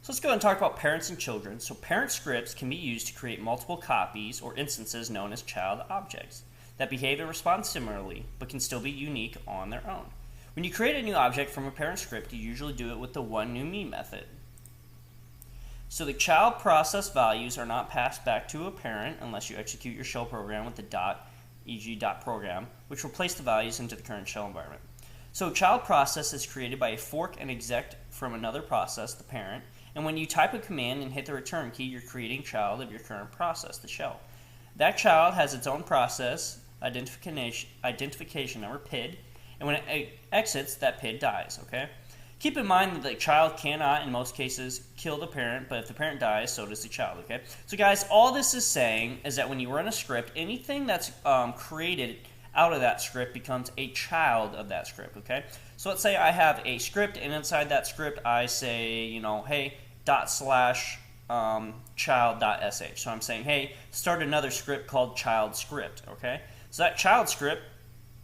So let's go ahead and talk about parents and children. So parent scripts can be used to create multiple copies or instances known as child objects that behave and respond similarly but can still be unique on their own. When you create a new object from a parent script, you usually do it with the onenoMe method. So the child process values are not passed back to a parent unless you execute your shell program with the dot, e.g. .program, which will place the values into the current shell environment. So a child process is created by a fork and exec from another process, the parent, and when you type a command and hit the return key, you're creating child of your current process, the shell. That child has its own process identification number, PID, and when it exits, that PID dies, okay? Keep in mind that the child cannot, in most cases, kill the parent, but if the parent dies, so does the child, okay? So guys, all this is saying is that when you run a script, anything that's created out of that script becomes a child of that script, okay? So let's say I have a script, and inside that script I say, hey, /child.sh. So I'm saying, hey, start another script called child script, okay? So that child script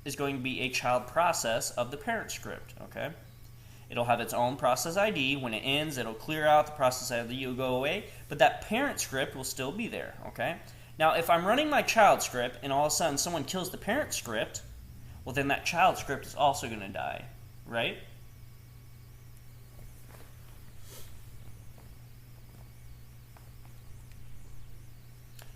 is going to be a child process of the parent script, okay? It'll have its own process ID. When it ends, it'll clear out, the process ID will go away, but that parent script will still be there, okay? Now, if I'm running my child script and all of a sudden someone kills the parent script, well, then that child script is also going to die, right?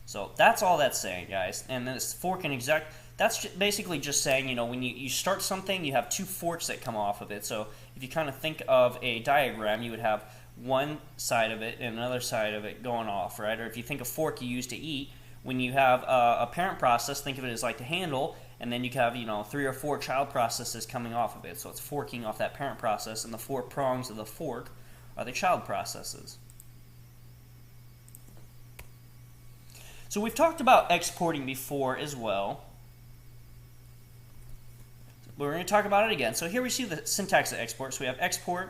So that's all that's saying, guys. And then it's fork and exec. That's basically just saying, when you start something, you have two forks that come off of it. So if you kind of think of a diagram, you would have one side of it and another side of it going off, right? Or if you think of fork you use to eat, when you have a parent process, think of it as like the handle, and then you have, 3 or 4 child processes coming off of it. So it's forking off that parent process, and the 4 prongs of the fork are the child processes. So we've talked about exporting before as well. But we're going to talk about it again. So here we see the syntax of export. So we have export,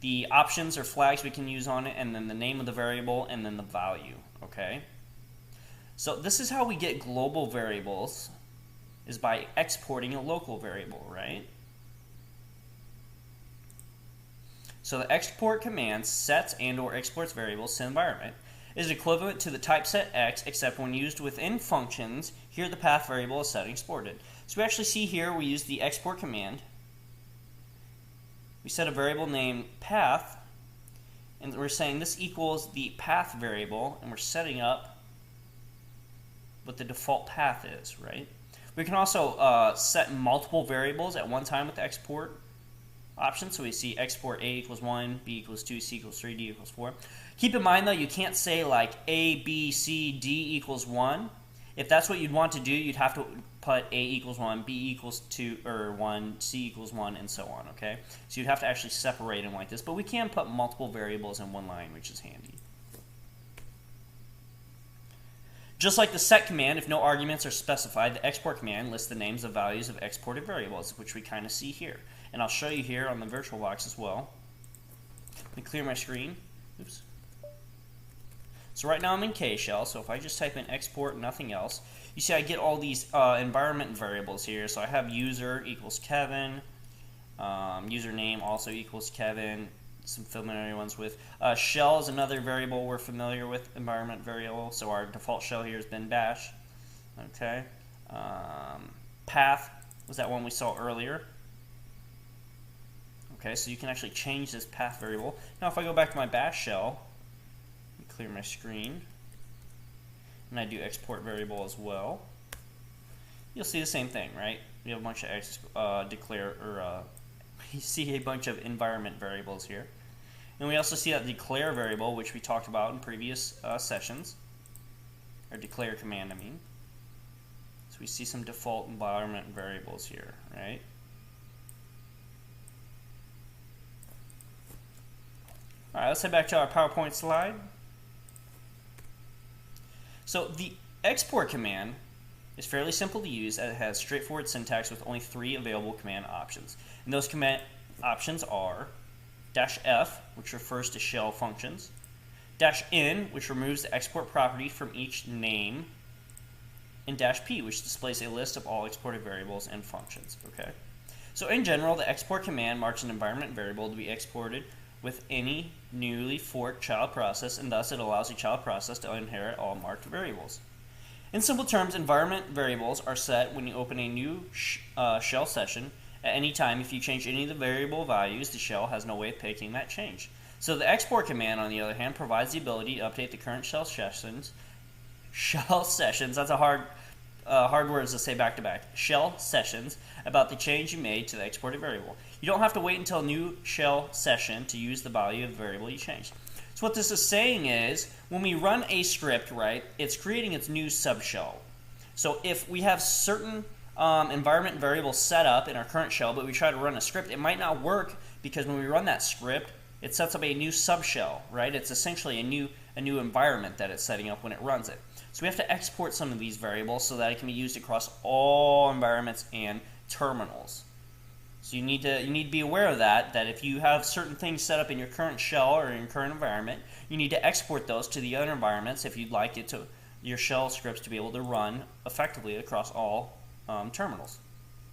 the options or flags we can use on it, and then the name of the variable, and then the value, okay? So this is how we get global variables, is by exporting a local variable, right? So the export command sets and or exports variables to environment. Is equivalent to the typeset X, except when used within functions, here the path variable is set and exported. So we actually see here we use the export command. We set a variable named path, and we're saying this equals the path variable, and we're setting up what the default path is, right? We can also set multiple variables at one time with the export option. So we see export A equals 1, B equals 2, C equals 3, D equals 4. Keep in mind though, you can't say like A, B, C, D equals 1. If that's what you'd want to do, you'd have to put A equals 1, B equals 2, or 1, C equals 1, and so on, okay? So you'd have to actually separate them like this, but we can put multiple variables in one line, which is handy. Just like the set command, if no arguments are specified, the export command lists the names of values of exported variables, which we kind of see here. And I'll show you here on the VirtualBox as well. Let me clear my screen. Oops. So right now I'm in K-shell, so if I just type in export and nothing else, you see I get all these environment variables here. So I have user equals Kevin, username also equals Kevin, some familiar ones with. Shell is another variable we're familiar with, environment variable, so our default shell here has been bash. Okay. Path was that one we saw earlier. Okay, so you can actually change this path variable. Now if I go back to my bash shell, clear my screen, and I do export variable as well, you'll see the same thing, right? We have a bunch of you see a bunch of environment variables here. And we also see that declare variable, which we talked about in previous sessions, or declare command, I mean. So we see some default environment variables here, right? All right, let's head back to our PowerPoint slide. So the export command is fairly simple to use, as it has straightforward syntax with only 3 available command options. And those command options are -f, which refers to shell functions, -n, which removes the export property from each name, and -p, which displays a list of all exported variables and functions. Okay. So in general, the export command marks an environment variable to be exported with any newly forked child process, and thus it allows a child process to inherit all marked variables. In simple terms, environment variables are set when you open a new shell session. At any time, if you change any of the variable values, the shell has no way of picking that change. So the export command, on the other hand, provides the ability to update the current shell sessions. That's a hard words to say back to back. Shell sessions about the change you made to the exported variable. You don't have to wait until a new shell session to use the value of the variable you changed. So what this is saying is, when we run a script, right, it's creating its new subshell. So if we have certain environment variables set up in our current shell, but we try to run a script, it might not work because when we run that script, it sets up a new subshell, right? It's essentially a new environment that it's setting up when it runs it. So we have to export some of these variables so that it can be used across all environments and terminals. So you need to be aware of that if you have certain things set up in your current shell or in your current environment, you need to export those to the other environments if you'd like your shell scripts to be able to run effectively across all terminals.